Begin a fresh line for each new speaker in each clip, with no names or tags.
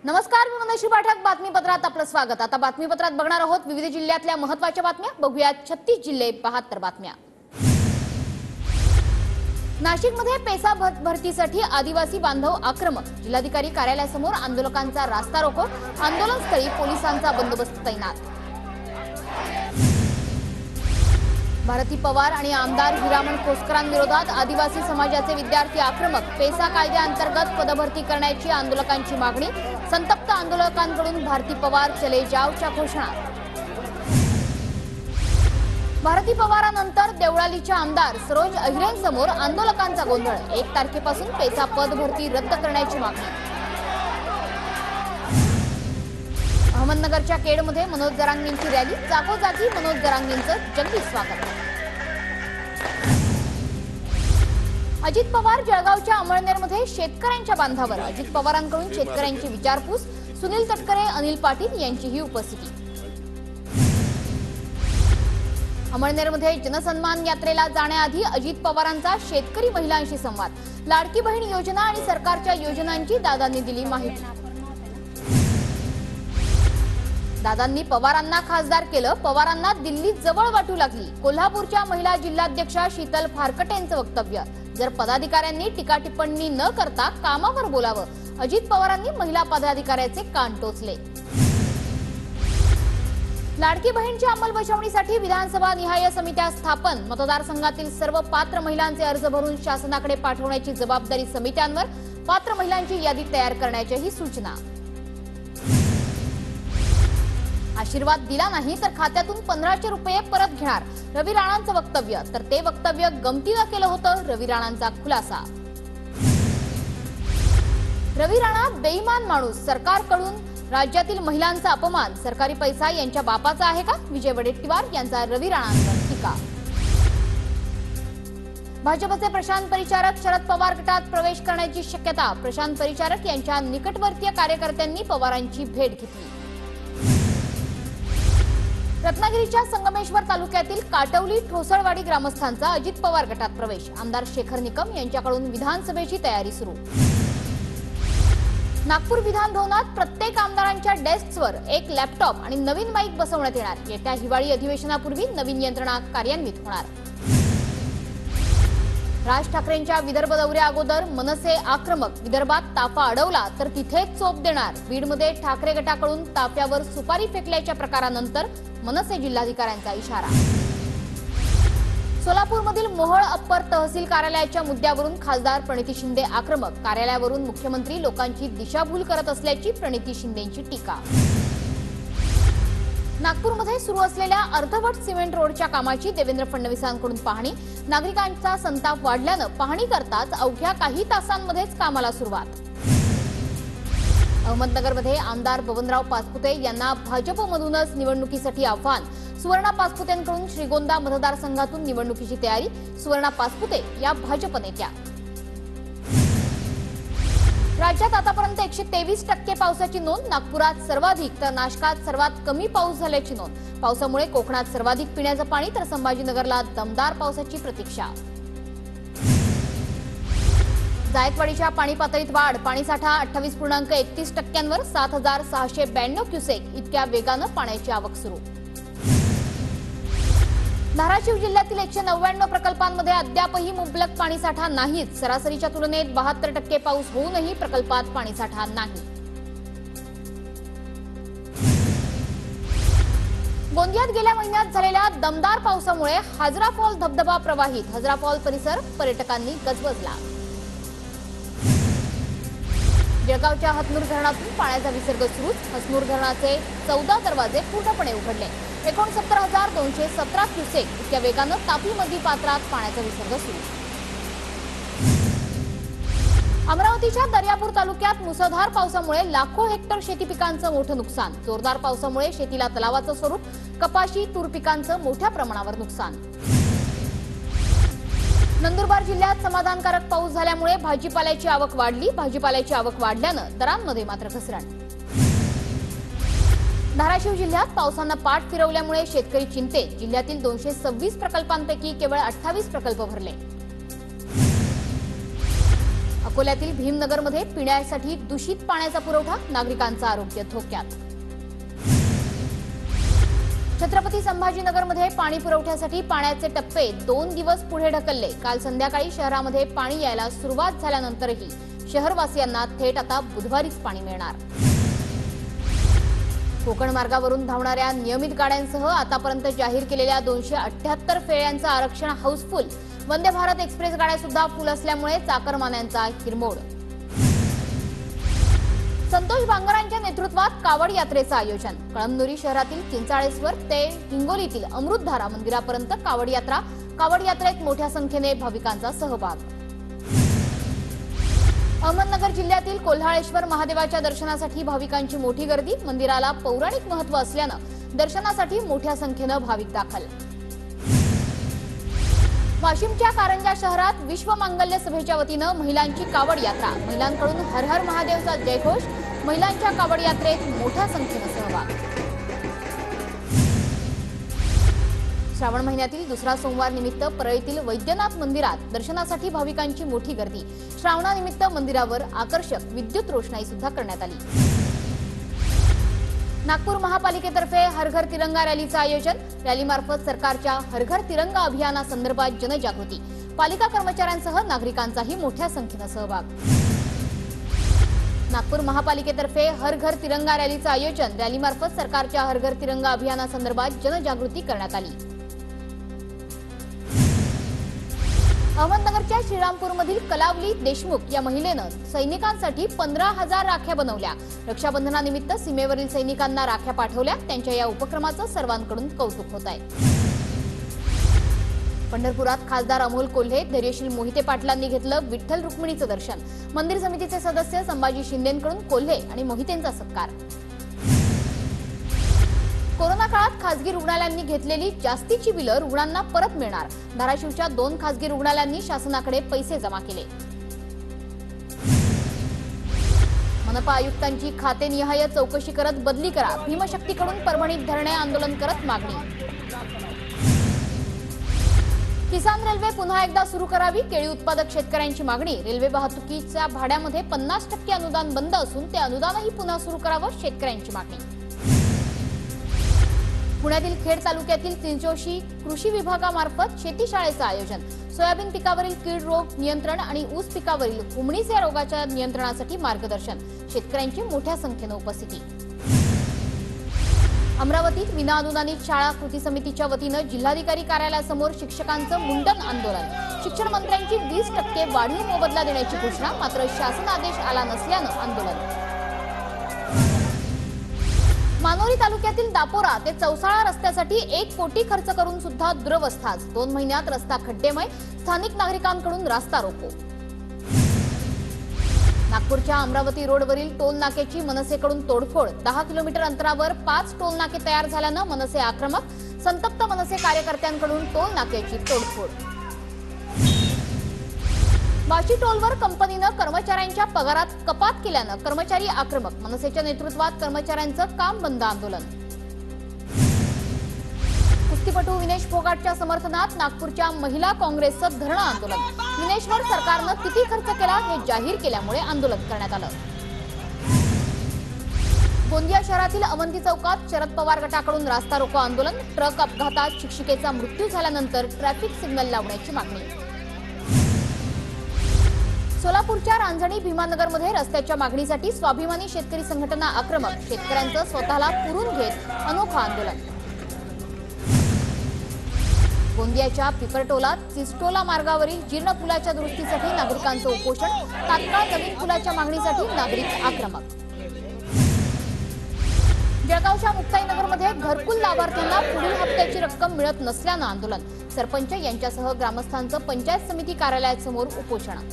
नमस्कार, मी मनोज पाठक. बातमीपत्रात आपलं स्वागत. आता बातमीपत्रात बघणार आहोत विविध जिल्ह्यातल्या महत्त्वाच्या बातम्या. बघूयात 36 जिल्हे 72 बातम्या. नाशिकमध्ये पेसा भरतीसाठी आदिवासी बांधव आक्रमक. जिल्हाधिकारी कार्यालयासमोर आंदोलकांचा रास्ता रोको. आंदोलनस्थळी पोलिसांचा बंदोबस्त तैनात. भारती पवार आणि आमदार हिरामण खोसकरांविरोधात आदिवासी समाजाचे विद्यार्थी आक्रमक. पेसा कायद्याअंतर्गत पदभरती करण्याची आंदोलकांची मागणी. संतप्त आंदोलकांकडून भारती पवार चले जावच्या घोषणा. भारती पवारांनंतर देवळालीच्या आमदार सरोज अहिरेंसमोर आंदोलकांचा गोंधळ. 1 तारखेपासून पेसा पदभरती रद्द करण्याची मागणी. अहमदनगरच्या केडमध्ये मनोज जरांगेंची रॅली. जागोजागी मनोज जरांगेंचं जंगी स्वागत. अजित पवार जळगावच्या अमळनेरमध्ये शेतकऱ्यांच्या बांधावर. अजित पवारांकडून शेतकऱ्यांची विचारपूस. सुनील तटकरे, अनिल पाटील यांचीही उपस्थिती. अमळनेरमध्ये जनसन्मान यात्रेला जाण्याआधी अजित पवारांचा शेतकरी महिलांशी संवाद. लाडकी बहीण योजना आणि सरकारच्या योजनांची दादांनी दिली माहिती. दादांनी पवारांना खासदार केलं, पवारांना दिल्लीत जवळ वाटू लागली. कोल्हापूरच्या महिला जिल्हाध्यक्षा शीतल फारकटेंचं वक्तव्य. जर पदाधिकाऱ्यांनी टीका टिप्पणी न करता कामावर बोलावं. अजित पवारांनी महिला पदाधिकाऱ्याचे कान टोचले. लाडकी बहीणच्या अंमलबजावणीसाठी विधानसभा निहाय समित्या स्थापन. मतदारसंघातील सर्व पात्र महिलांचे अर्ज भरून शासनाकडे पाठवण्याची जबाबदारी समित्यांवर. पात्र महिलांची यादी तयार करण्याच्याही सूचना. आशीर्वाद दिला नाही तर खात्यातून 1500 रुपये परत घेणार. रवी राणांचं वक्तव्य. तर ते वक्तव्य गमतीनं केलं होतं. रवी राणांचा खुलासा. रवी राणा बेईमान माणूस. सरकारकडून राज्यातील महिलांचा अपमान. सरकारी पैसा यांच्या बापाचा आहे का? विजय वडेट्टीवार यांचा रवी राणांवर टीका. भाजपचे प्रशांत परिचारक शरद पवार गटात प्रवेश करण्याची शक्यता. प्रशांत परिचारक यांच्या निकटवर्तीय कार्यकर्त्यांनी पवारांची भेट घेतली. रत्नागिरीच्या संगमेश्वर तालुक्यातील काटवली ठोसळवाडी ग्रामस्थांचा अजित पवार गटात प्रवेश. आमदार शेखर निकम यांच्याकडून विधानसभेची तयारी सुरू. नागपूर विधान भवनात प्रत्येक आमदारांच्या डेस्कवर एक लॅपटॉप आणि नवीन माईक बसवण्यात येणार. येत्या हिवाळी अधिवेशनापूर्वी नवीन यंत्रणा कार्यान्वित होणार. राज ठाकरेंच्या विदर्भ दौऱ्या अगोदर मनसे आक्रमक. विदर्भात ताफा अडवला तर तिथेच चोप देणार. बीडमध्ये ठाकरे गटाकडून ताफ्यावर सुपारी फेकल्याच्या प्रकारानंतर मनसे जिल्हाधिकाऱ्यांचा इशारा. सोलापूरमधील मोहोळ अप्पर तहसील कार्यालयाच्या मुद्द्यावरून खासदार प्रणिती शिंदे आक्रमक. कार्यालयावरून मुख्यमंत्री लोकांची दिशाभूल करत असल्याची प्रणिती शिंदेंची टीका. नागपूरमध्ये सुरू असलेल्या अर्धवट सिमेंट रोडच्या कामाची देवेंद्र फडणवीसांकडून पाहणी. नागरिकांचा संताप वाढल्यानं पाहणी करताच अवघ्या काही तासांमध्येच कामाला सुरुवात. अहमदनगरमध्ये आमदार बबनराव पाचपुते यांना भाजपमधूनच निवडणुकीसाठी आव्हान. सुवर्णा पाचपुतेंकडून श्रीगोंदा मतदारसंघातून निवडणुकीची तयारी. सुवर्णा पाचपुते या भाजप नेत्या. राज्यात आतापर्यंत 123% पावसाची नोंद. नागपुरात सर्वाधिक तर नाशकात सर्वात कमी पाऊस झाल्याची नोंद. पावसामुळे कोकणात सर्वाधिक पिण्याचं पाणी तर संभाजीनगरला दमदार पावसाची प्रतीक्षा. जायकवाडीच्या पाणी पातळीत वाढ. पाणीसाठा 28.31%वर 7692 क्युसेक इतक्या वेगानं पाण्याची आवक सुरू. धाराशिव जिल्ह्यातील 199 प्रकल्पांमध्ये अद्यापही मुबलक पाणीसाठा नाहीच. सरासरीच्या तुलनेत 72% पाऊस होऊनही प्रकल्पात पाणीसाठा नाही. गोंदियात गेल्या महिन्यात झालेल्या दमदार पावसामुळे हाजरा फॉल धबधबा प्रवाहित. हाजरा फॉल परिसर पर्यटकांनी गजबजला. जळगावच्या हतनूर धरणातून पाण्याचा विसर्ग सुरू. हसनूर धरणाचे 14 दरवाजे पूर्णपणे उघडले. 69,217 क्युसेक इतक्या वेगानं तापी नदी पात्रात पाण्याचा विसर्ग सुरू. अमरावतीच्या दर्यापूर तालुक्यात मुसळधार पावसामुळे लाखो हेक्टर शेती पिकांचं मोठं नुकसान. जोरदार पावसामुळे शेतीला तलावाचं स्वरूप. कपाशी, तूर पिकांचं मोठ्या प्रमाणावर नुकसान. नंदुरबार जिल्ह्यात समाधानकारक पाऊस झाल्यामुळे भाजीपाल्याची आवक वाढली. भाजीपाल्याची आवक वाढल्यानं दरांमध्ये मात्र घसरण. धाराशिव जिल्ह्यात पावसानं पाठ फिरवल्यामुळे शेतकरी चिंतेत. जिल्ह्यातील 226 प्रकल्पांपैकी केवळ 28 प्रकल्प भरले. अकोल्यातील भीमनगरमध्ये पिण्यासाठी दूषित पाण्याचा पुरवठा, नागरिकांचं आरोग्य धोक्यात. छत्रपती संभाजीनगरमध्ये पाणी पुरवठ्यासाठी पाण्याचे टप्पे 2 दिवस पुढे ढकलले. काल संध्याकाळी शहरामध्ये पाणी यायला सुरुवात झाल्यानंतरही शहरवासियांना थेट आता बुधवारीच पाणी मिळणार. कोकण मार्गावरून धावणाऱ्या नियमित गाड्यांसह आतापर्यंत जाहीर केलेल्या 278 फेऱ्यांचं आरक्षण हाऊसफुल. वंदे भारत एक्सप्रेस गाड्या सुद्धा फुल असल्यामुळे चाकरमान्यांचा हिरमोड. संतोष बांगरांच्या नेतृत्वात कावड यात्रेचं आयोजन. कळमनुरी शहरातील चिंचाळेश्वर ते हिंगोलीतील अमृतधारा मंदिरापर्यंत कावड यात्रेत मोठ्या संख्येने भाविकांचा सहभाग. अहमदनगर जिल्ह्यातील कोल्हाळेश्वर महादेवाच्या दर्शनासाठी भाविकांची मोठी गर्दी. मंदिराला पौराणिक महत्त्व असल्यानं दर्शनासाठी मोठ्या संख्येनं भाविक दाखल. वाशिमच्या कारंजा शहरात विश्व मांगल्य सभेच्या वतीनं महिलांची कावड यात्रा. महिलांकडून हर हर महादेवचा जयघोष. महिलांच्या कावड यात्रेत मोठ्या संख्येनं सहभाग. श्रावण महिन्यातील दुसरा सोमवार निमित्त परळीतील वैद्यनाथ मंदिरात दर्शनासाठी भाविकांची मोठी गर्दी. श्रावणानिमित्त मंदिरावर आकर्षक विद्युत रोषणाई सुद्धा करण्यात आली. नागपूर महापालिकेतर्फे हर घर तिरंगा रॅलीचं आयोजन. रॅलीमार्फत सरकारच्या हर घर तिरंगा अभियानासंदर्भात जनजागृती. पालिका कर्मचाऱ्यांसह नागरिकांचाही मोठ्या संख्येनं सहभाग. नागपूर महापालिकेतर्फे हर घर तिरंगा रॅलीचं आयोजन. रॅलीमार्फत सरकारच्या हर घर तिरंगा अभियानासंदर्भात जनजागृती करण्यात आली. अहमदनगरच्या श्रीरामपूरमधील कलावली देशमुख या महिलेनं सैनिकांसाठी 15,000 राख्या बनवल्या. रक्षाबंधनानिमित्त सीमेवरील सैनिकांना राख्या पाठवल्या. त्यांच्या या उपक्रमाचं सर्वांकडून कौतुक होत आहे. पंढरपुरात खासदार अमोल कोल्हे, धैर्यशील मोहिते पाटलांनी घेतलं विठ्ठल रुक्मिणीचं दर्शन. मंदिर समितीचे सदस्य संभाजी शिंदेंकडून कोल्हे आणि मोहितेंचा सत्कार. कोरोना काळात खासगी रुग्णालयांनी घेतलेली जास्तीची बिलं रुग्णांना परत मिळणार. धाराशिवच्या 2 खासगी रुग्णालयांनी शासनाकडे पैसे जमा केले. मनपा आयुक्तांची खातेनिहाय चौकशी करत बदली करा. भीमशक्तीकडून परभणीत धरणे आंदोलन करत मागणी. किसान रेल्वे पुन्हा एकदा सुरू करावी. केळी उत्पादक शेतकऱ्यांची मागणी. रेल्वे वाहतुकीच्या भाड्यामध्ये 50% अनुदान बंद असून ते अनुदानही पुन्हा सुरू करावं, शेतकऱ्यांची मागणी. पुण्यातील खेड तालुक्यातील चिंचोशी कृषी विभागामार्फत शेती शाळेचं आयोजन. सोयाबीन पिकावरील कीड रोग नियंत्रण आणि ऊस पिकावरील हुमणीस या रोगाच्या नियंत्रणासाठी मार्गदर्शन. शेतकऱ्यांची मोठ्या संख्येनं उपस्थिती. अमरावतीत विनाअनुदानित शाळा कृती समितीच्या वतीनं जिल्हाधिकारी कार्यालयासमोर शिक्षकांचं मुंडन आंदोलन. शिक्षण मंत्र्यांची 20% वाढीव मोबदला देण्याची घोषणा, मात्र शासन आदेश आला नसल्यानं आंदोलन. मानोरी तालुक्यातील दापोरा ते चौसाळा रस्त्यासाठी 1 कोटी खर्च करून सुद्धा दुरवस्था. 2 महिन्यात रस्ता खड्डेमय. स्थानिक नागरिकांकडून रास्ता रोको. नागपूरच्या अमरावती रोडवरील टोल नाक्याची मनसेकडून तोडफोड. 10 किलोमीटर अंतरावर 5 टोल नाके तयार झाल्यानं मनसे आक्रमक. संतप्त मनसे कार्यकर्त्यांकडून टोल नाक्याची तोडफोड. वाशी टोलवर कंपनीनं कर्मचाऱ्यांच्या पगारात कपात केल्यानं कर्मचारी आक्रमक. मनसेच्या नेतृत्वात कर्मचाऱ्यांचं काम बंद आंदोलन. कुस्तीपटू विनेश फोगाटच्या समर्थनात नागपूरच्या महिला काँग्रेसचं धरणं आंदोलन. विनेशवर सरकारनं किती खर्च केला हे जाहीर केल्यामुळे आंदोलन करण्यात आलं. गोंदिया शहरातील अवंती चौकात शरद पवार गटाकडून रास्ता रोको आंदोलन. ट्रक अपघातात शिक्षिकेचा मृत्यू झाल्यानंतर ट्रॅफिक सिग्नल लावण्याची मागणी. सोलापूरच्या रांजणी भीमानगरमध्ये रस्त्याच्या मागणीसाठी स्वाभिमानी शेतकरी संघटना आक्रमक. शेतकऱ्यांचं स्वतःला पुरून घेत अनोखं आंदोलन. गोंदियाच्या पिपरटोला चिस्टोला मार्गावरील जीर्ण पुलाच्या दुरुस्तीसाठी नागरिकांचं उपोषण. तात्काळ नवीन पुलाच्या मागणीसाठी नागरिक आक्रमक. जळगावच्या मुक्ताईनगरमध्ये घरकुल लाभार्थ्यांना पुढील हप्त्याची रक्कम मिळत नसल्यानं आंदोलन. सरपंच यांच्यासह ग्रामस्थांचं पंचायत समिती कार्यालयासमोर उपोषण.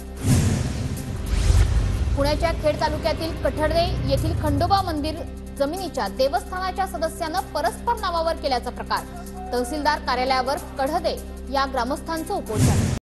पुण्याच्या खेड तालुक्यातील कठडे येथील खंडोबा मंदिर जमिनीच्या देवस्थानाच्या सदस्यानं परस्पर नावावर केल्याचा प्रकार. तहसीलदार कार्यालयावर कढदे या ग्रामस्थांचं उपोषण.